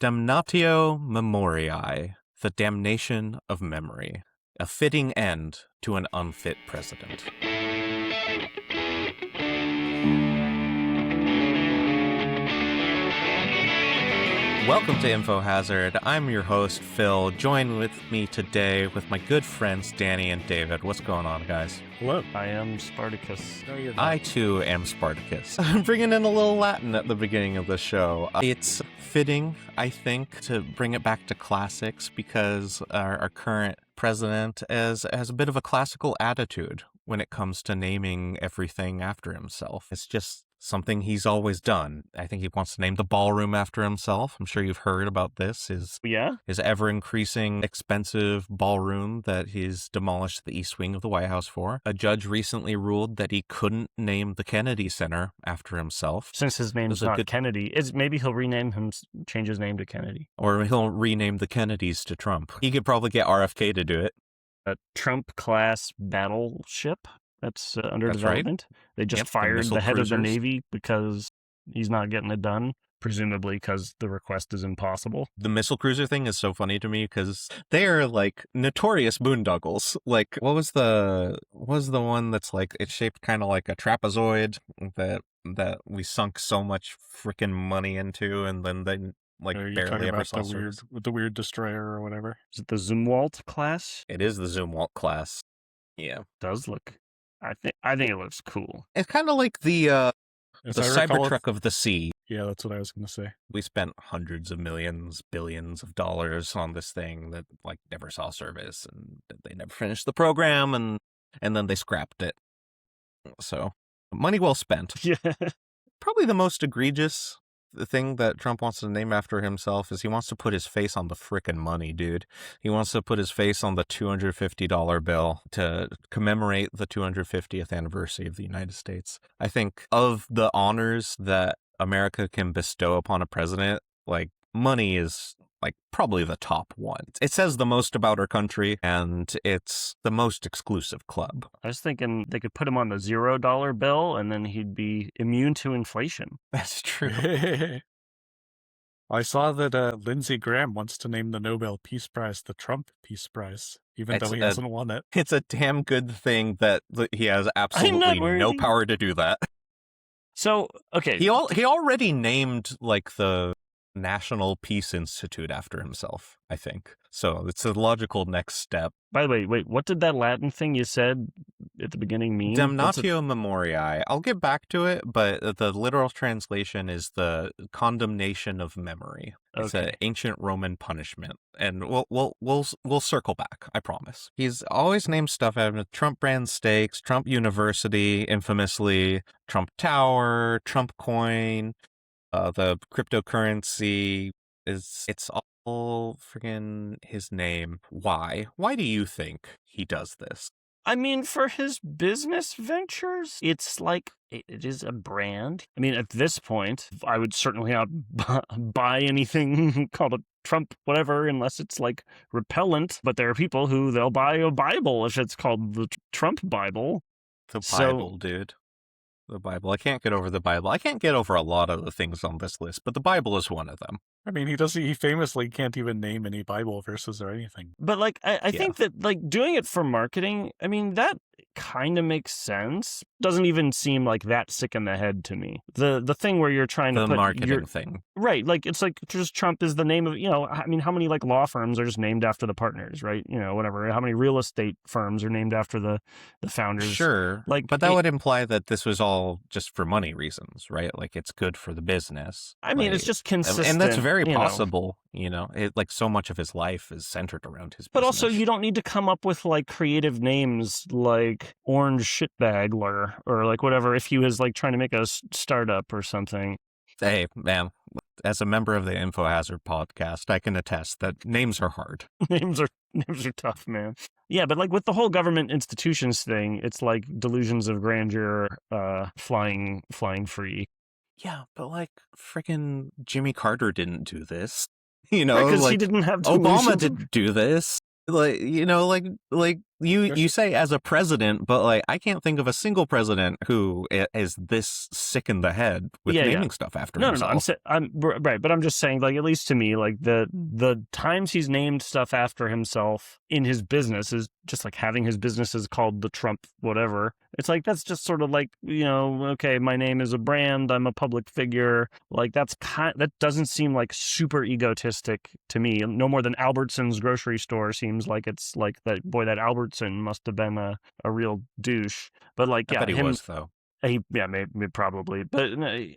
Damnatio Memoriae, the damnation of memory, a fitting end to an unfit president. Welcome to Info Hazard. I'm your host, Phil. Join with me today with my good friends, Danny and David. What's going on, guys? Hello, I am Spartacus. No, you're not. I, too, am Spartacus. I'm bringing in a little Latin at the beginning of the show. It's fitting, I think, to bring it back to classics because our current president has a bit of a classical attitude when it comes to naming everything after himself. It's just something he's always done. I think he wants to name the ballroom after himself. I'm sure you've heard about this. His ever-increasing expensive ballroom that he's demolished the east wing of the White House for. A judge recently ruled that he couldn't name the Kennedy Center after himself. Since his name's not Kennedy, maybe he'll change his name to Kennedy. Or he'll rename the Kennedys to Trump. He could probably get RFK to do it. A Trump-class battleship that's under development. Right. They just fired the head of the Navy because he's not getting it done, presumably because the request is impossible. The missile cruiser thing is so funny to me because they are like notorious boondoggles. Like, what was the one that's like, it's shaped kind of like a trapezoid that we sunk so much freaking money into, and then they barely ever saw the weird destroyer or whatever. Is it the Zumwalt class? It is the Zumwalt class. Yeah, it does look. I think it looks cool. It's kind of like the Cybertruck of the sea. Yeah, that's what I was going to say. We spent hundreds of millions, billions of dollars on this thing that never saw service, and they never finished the program, and then they scrapped it. So, money well spent. Yeah. Probably the most egregious thing that Trump wants to name after himself is he wants to put his face on the frickin' money, dude. He wants to put his face on the $250 bill to commemorate the 250th anniversary of the United States. I think of the honors that America can bestow upon a president, money is probably the top one. It says the most about our country, and it's the most exclusive club. I was thinking they could put him on the $0 bill, and then he'd be immune to inflation. That's true. I saw that Lindsey Graham wants to name the Nobel Peace Prize the Trump Peace Prize, even though he hasn't won it. It's a damn good thing that he has absolutely no power to do that. So, okay. He already named the National Peace Institute after himself, I think. So it's a logical next step. By the way, wait, what did that Latin thing you said at the beginning mean? Damnatio Memoriae. I'll get back to it, but the literal translation is the condemnation of memory. It's an ancient Roman punishment, and we'll circle back. I promise. He's always named stuff out of Trump brand steaks, Trump University, infamously Trump Tower, Trump Coin. The cryptocurrency it's all friggin' his name. Why? Why do you think he does this? I mean, for his business ventures, it's it is a brand. I mean, at this point, I would certainly not buy anything called a Trump whatever unless it's repellent. But there are people who they'll buy a Bible if it's called the Trump Bible. The Bible, dude. The Bible. I can't get over the Bible. I can't get over a lot of the things on this list, but the Bible is one of them. I mean, he famously can't even name any Bible verses or anything. But I think that doing it for marketing, I mean, that kind of makes sense. Doesn't even seem that sick in the head to me. The thing where you're trying to put the marketing thing. Right. It's just Trump is the name of, I mean, how many law firms are just named after the partners, right? Whatever. How many real estate firms are named after the founders? Sure. But that would imply that this was all just for money reasons, right? It's good for the business. I mean, it's just consistent. And that's very possible, so much of his life is centered around his business. But also, you don't need to come up with creative names like Orange Shitbagler or whatever if he was trying to make a startup or something. Hey, man, as a member of the Info Hazard podcast, I can attest that names are hard. Names are tough, man. Yeah, but with the whole government institutions thing, it's delusions of grandeur, flying free. Yeah, but freaking Jimmy Carter didn't do this. Because he didn't have Obama didn't do this. Like, you say as a president, but like I can't think of a single president who is this sick in the head with naming stuff after himself. I'm right, but I'm just saying, like, at least to me, like the times he's named stuff after himself in his business is just like having his businesses called the Trump whatever. It's like that's just sort of like, okay, my name is a brand, I'm a public figure. Like that doesn't seem like super egotistic to me. No more than Albertson's grocery store seems like it's like that. Boy, that Albertson must have been a real douche. But like, I bet he was though. Maybe probably, but like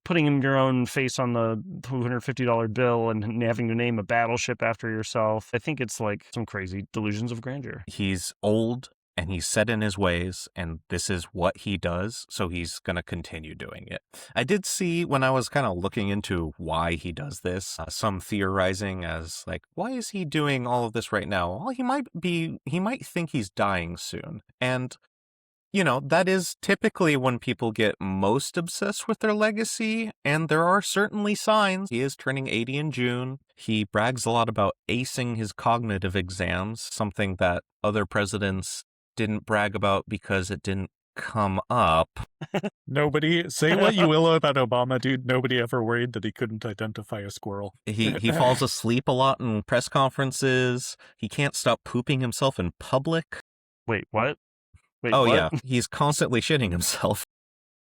putting your own face on the $250 bill and having to name a battleship after yourself. I think it's like some crazy delusions of grandeur. He's old and he's set in his ways, and this is what he does, so he's going to continue doing it. I did see when I was kind of looking into why he does this, some theorizing as like, why is he doing all of this right now? Well, he might think he's dying soon. And that is typically when people get most obsessed with their legacy, and there are certainly signs. He is turning 80 in June. He brags a lot about acing his cognitive exams, something that other presidents didn't brag about because it didn't come up. Nobody, say what you will about Obama, dude, nobody ever worried that he couldn't identify a squirrel. He falls asleep a lot in press conferences. He can't stop pooping himself in public. Wait, what? Yeah, he's constantly shitting himself.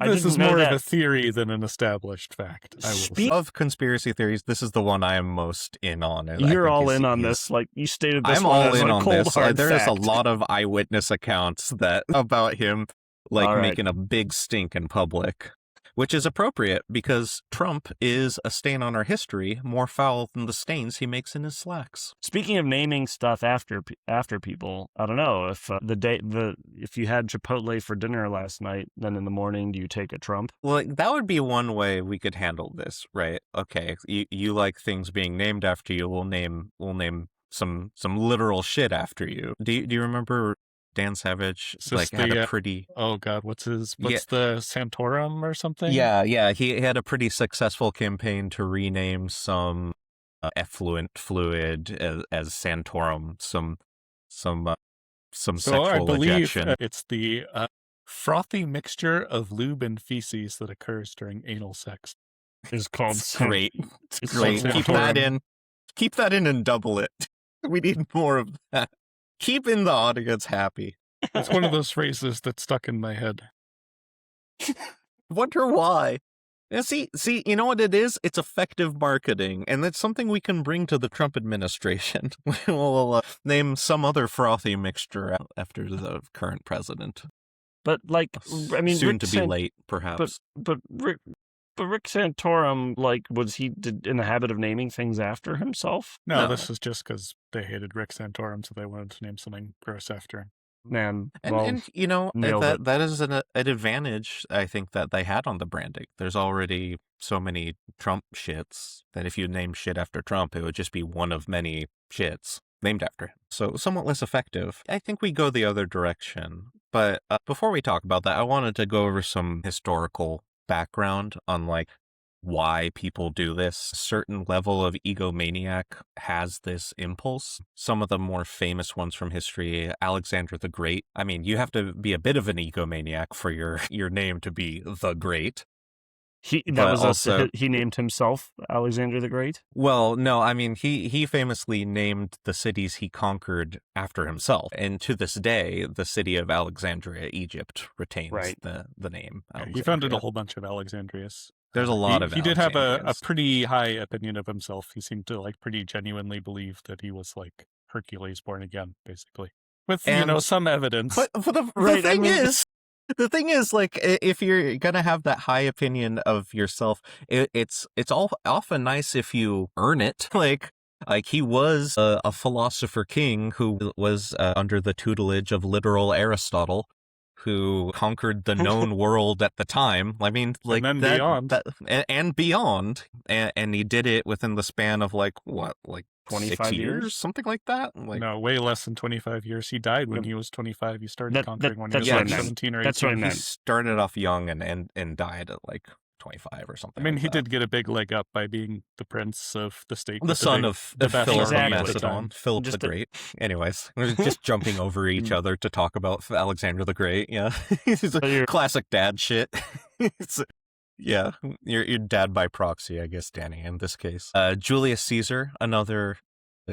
This is more of a theory than an established fact. Of conspiracy theories, this is the one I am most in on. You're all in on this. Like, you stated this. I'm all in on this. There is a lot of eyewitness accounts about him, making a big stink in public. Which is appropriate because Trump is a stain on our history, more foul than the stains he makes in his slacks. Speaking of naming stuff after people, I don't know if if you had Chipotle for dinner last night, then in the morning do you take a Trump? Well, that would be one way we could handle this, right? Okay, you like things being named after you. We'll name some literal shit after you. Do you remember? Dan Savage had a pretty... Oh, God, what's the Santorum or something? Yeah, he had a pretty successful campaign to rename some effluent fluid as Santorum, some sexual I believe ejection. It's the frothy mixture of lube and feces that occurs during anal sex. It's called... Great. Keep that in and double it. We need more of that. Keeping the audience happy. It's one of those phrases that stuck in my head. Wonder why. And see, you know what it is? It's effective marketing, and that's something we can bring to the Trump administration. We'll name some other frothy mixture after the current president. But soon to be late, perhaps. But Rick Santorum, was he in the habit of naming things after himself? No, this is just because they hated Rick Santorum, so they wanted to name something gross after him. Man, that is an advantage, I think, that they had on the branding. There's already so many Trump shits that if you name shit after Trump, it would just be one of many shits named after him. So somewhat less effective. I think we go the other direction. But before we talk about that, I wanted to go over some historical background on why people do this. A certain level of egomaniac has this impulse. Some of the more famous ones from history, Alexander the Great. I mean, you have to be a bit of an egomaniac for your name to be the Great. He named himself Alexander the Great? Well, no, I mean, he famously named the cities he conquered after himself. And to this day, the city of Alexandria, Egypt, retains the name. He founded a whole bunch of Alexandrias. There's a lot of He did have a pretty high opinion of himself. He seemed to pretty genuinely believe that he was Hercules born again, basically. With, some evidence. But the thing is, if you're gonna have that high opinion of yourself, it's often nice if you earn it. He was a philosopher king who was under the tutelage of literal Aristotle, who conquered the known world at the time. I mean, and beyond. And beyond. And he did it within the span of 25 years? Something like that? No, way less than 25 years. He died when he was 25. He started conquering when he was 17 or 18. That's what I meant. He started off young and died at 25 or I something. mean, like he that. did get a big leg up by being the prince of the state. The with son big- of the best Philip of army at the Exactly. time. Macedon, Philip Just the a- Great. Anyways, we're just jumping over each other to talk about Alexander the Great. Yeah, it's So you're- classic dad shit. Yeah, your dad by proxy, I guess, Danny, in this case. Julius Caesar, another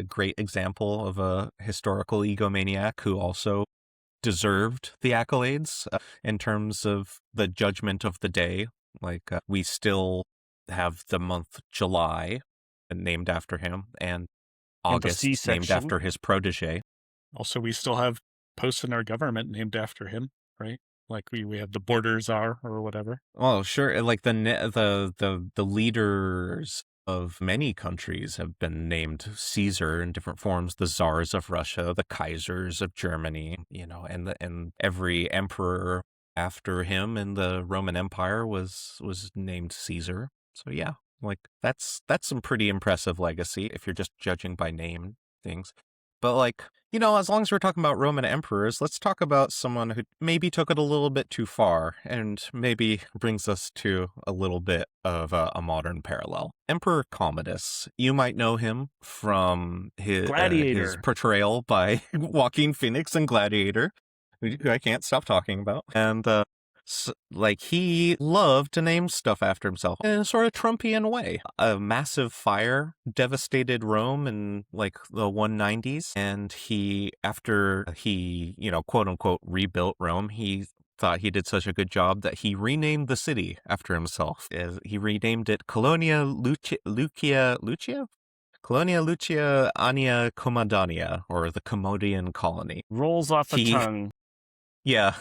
great example of a historical egomaniac who also deserved the accolades in terms of the judgment of the day. Like, we still have the month July named after him, and August named C-section. after his protege. Also, we still have posts in our government named after him, right? Like we have the border czar or whatever. Oh, sure. Like the leaders of many countries have been named Caesar in different forms. The czars of Russia, the Kaisers of Germany, and every emperor after him in the Roman Empire was named Caesar. So yeah, like that's some pretty impressive legacy if you're just judging by name things. But like, as long as we're talking about Roman emperors, let's talk about someone who maybe took it a little bit too far and maybe brings us to a little bit of a modern parallel. Emperor Commodus. You might know him from his Gladiator. portrayal by Joaquin Phoenix in Gladiator, who I can't stop talking about. And he loved to name stuff after himself in a sort of Trumpian way. A massive fire devastated Rome in like the 190s, and after he quote unquote rebuilt Rome, he thought he did such a good job that he renamed the city after himself. He renamed it Colonia Ania Commodania, or the Commodian colony. Rolls off the tongue. Yeah,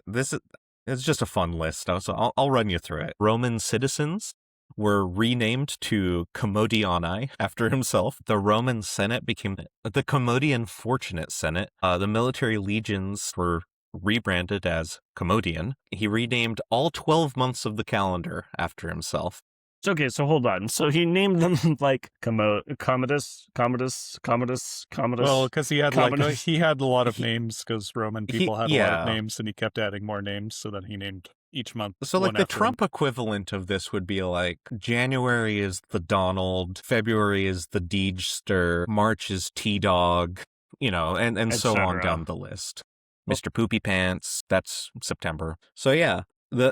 this is, it's just a fun list, so I'll run you through it. Roman citizens were renamed to Commodiani after himself. The Roman Senate became the Commodian Fortunate Senate. The military legions were rebranded as Commodian. He renamed all 12 months of the calendar after himself. Okay, so hold on. So he named them like Commodus. Well, because he had he had a lot of names because Roman people had a lot of names, and he kept adding more names. So then he named each month. So like the Trump equivalent of this would be like January is the Donald, February is the Deejster, March is T-Dog, and so on down the list. Mr. Poopy Pants, that's September. So yeah.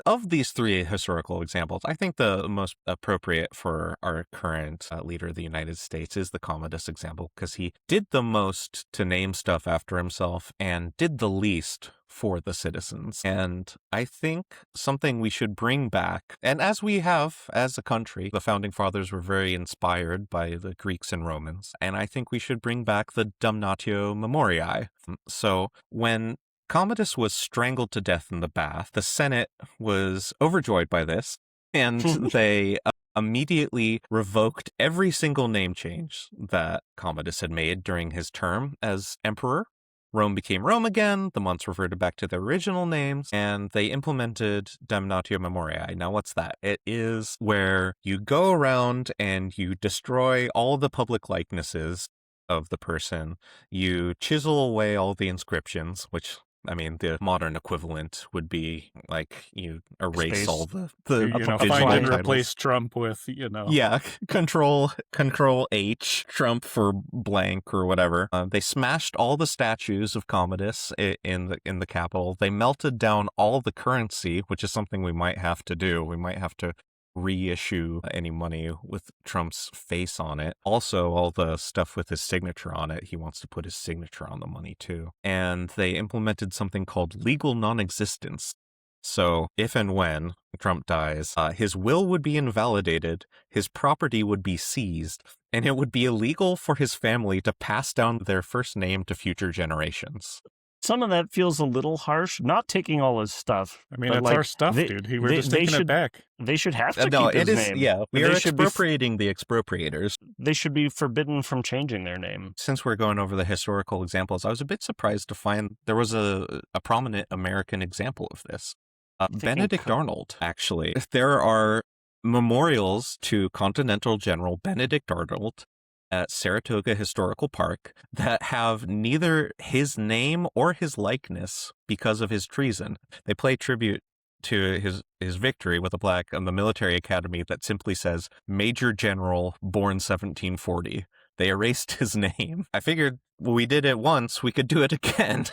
Of these three historical examples, I think the most appropriate for our current leader of the United States is the Commodus example, because he did the most to name stuff after himself and did the least for the citizens. And I think something we should bring back, and as we have as a country, the founding fathers were very inspired by the Greeks and Romans, and I think we should bring back the Damnatio Memoriae. So when Commodus was strangled to death in the bath, the Senate was overjoyed by this, and they immediately revoked every single name change that Commodus had made during his term as emperor. Rome became Rome again, the months reverted back to their original names, and they implemented Damnatio Memoriae. Now, what's that? It is where you go around and you destroy all the public likenesses of the person, you chisel away all the inscriptions, which I mean, the modern equivalent would be like you erase Space. all the find and replace Trump with Yeah, control H Trump for blank or whatever. They smashed all the statues of Commodus in the Capitol. They melted down all the currency, which is something we might have to do. We might have to reissue any money with Trump's face on it. Also, all the stuff with his signature on it, he wants to put his signature on the money too. And they implemented something called legal non-existence. So if and when Trump dies, his will would be invalidated, his property would be seized, and it would be illegal for his family to pass down their first name to future generations. Some of that feels a little harsh, not taking all his stuff. I mean, it's our stuff, dude. We're just taking it back. They should have to keep his name. Yeah, we are expropriating the expropriators. They should be forbidden from changing their name. Since we're going over the historical examples, I was a bit surprised to find there was a prominent American example of this. Benedict Arnold, actually. There are memorials to Continental General Benedict Arnold at Saratoga Historical Park that have neither his name or his likeness because of his treason. They pay tribute to his victory with a plaque on the military academy that simply says Major General born 1740. They erased his name. I figured we did it once, we could do it again.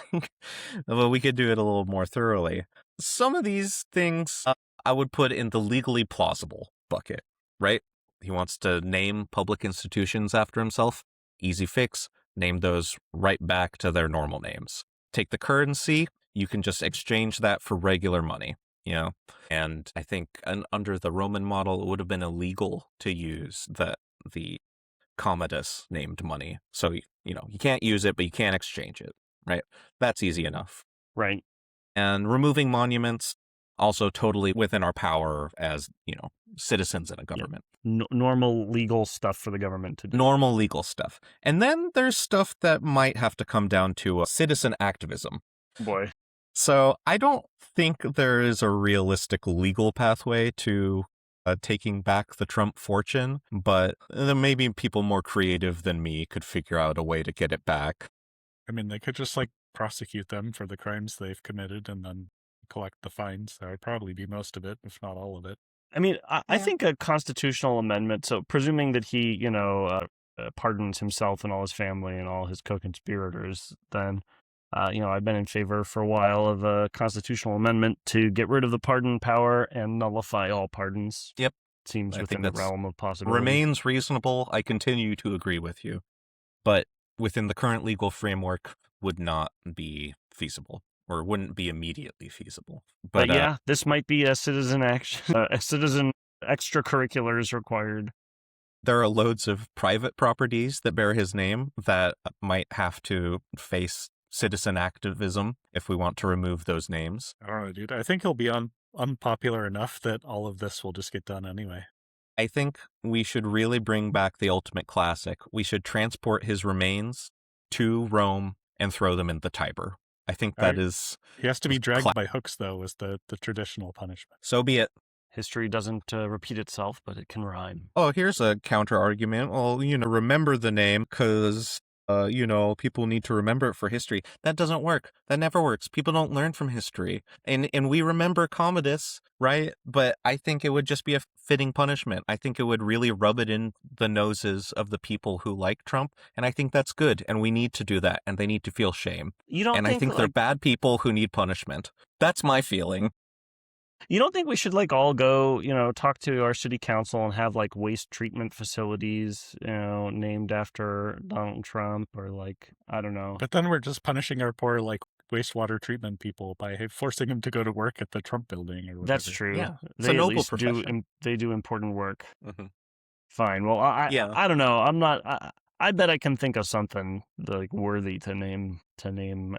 Well, we could do it a little more thoroughly. Some of these things I would put in the legally plausible bucket, right? He wants to name public institutions after himself. Easy fix. Name those right back to their normal names. Take the currency. You can just exchange that for regular money, And I think under the Roman model, it would have been illegal to use the Commodus named money. So, you can't use it, but you can't exchange it, right? That's easy enough. Right. And removing monuments, also totally within our power as, citizens in a government. Normal legal stuff for the government to do. Normal legal stuff. And then there's stuff that might have to come down to citizen activism. Boy. So I don't think there is a realistic legal pathway to taking back the Trump fortune, but maybe people more creative than me could figure out a way to get it back. I mean, they could just prosecute them for the crimes they've committed and then collect the fines. That would probably be most of it, if not all of it. I mean, I think a constitutional amendment, so presuming that he, pardons himself and all his family and all his co-conspirators, then, I've been in favor for a while of a constitutional amendment to get rid of the pardon power and nullify all pardons. Yep. Seems I within think the realm of possibility. Remains reasonable. I continue to agree with you. But within the current legal framework would not be feasible. Or wouldn't be immediately feasible. But yeah, this might be a citizen action, a citizen extracurriculars required. There are loads of private properties that bear his name that might have to face citizen activism if we want to remove those names. I don't know, dude. I think he'll be unpopular enough that all of this will just get done anyway. I think we should really bring back the ultimate classic. We should transport his remains to Rome and throw them in the Tiber. I think that is... He has to be dragged by hooks, though, is the traditional punishment. So be it. History doesn't repeat itself, but it can rhyme. Oh, here's a counter argument. Well, remember the name because, people need to remember it for history. That doesn't work. That never works. People don't learn from history. And we remember Commodus, right? But I think it would just be a fitting punishment. I think it would really rub it in the noses of the people who like Trump. And I think that's good. And we need to do that. And they need to feel shame. I think they're bad people who need punishment. That's my feeling. You don't think we should all go, talk to our city council and have waste treatment facilities, named after Donald Trump or I don't know. But then we're just punishing our poor wastewater treatment people by forcing them to go to work at the Trump building or whatever. That's true. Yeah. They at least profession. they do important work. Mm-hmm. Fine. Well, I don't know. I'm not. I bet I can think of something worthy to name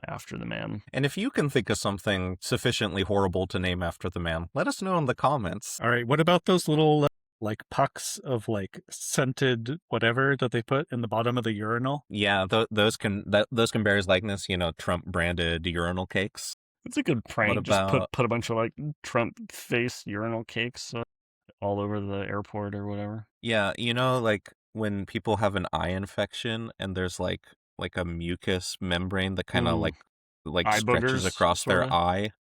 after the man. And if you can think of something sufficiently horrible to name after the man, let us know in the comments. All right. What about those little pucks of scented whatever that they put in the bottom of the urinal? Yeah, those can bear his likeness. Trump branded urinal cakes. It's a good prank. Just put a bunch of Trump face urinal cakes all over the airport or whatever. Yeah, when people have an eye infection and there's a mucus membrane that kind of stretches across their eye,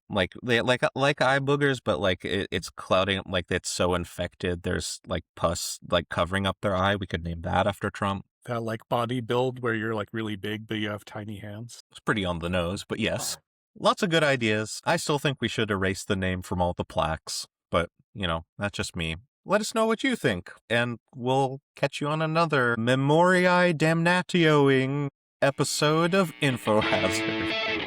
like eye boogers, but it's clouding, it's so infected there's pus covering up their eye. We could name that after Trump. That body build where you're really big but you have tiny hands. It's pretty on the nose, but yes, lots of good ideas. I still think we should erase the name from all the plaques, but that's just me. Let us know what you think, and we'll catch you on another Memoriae Damnatioing episode of Info Hazard.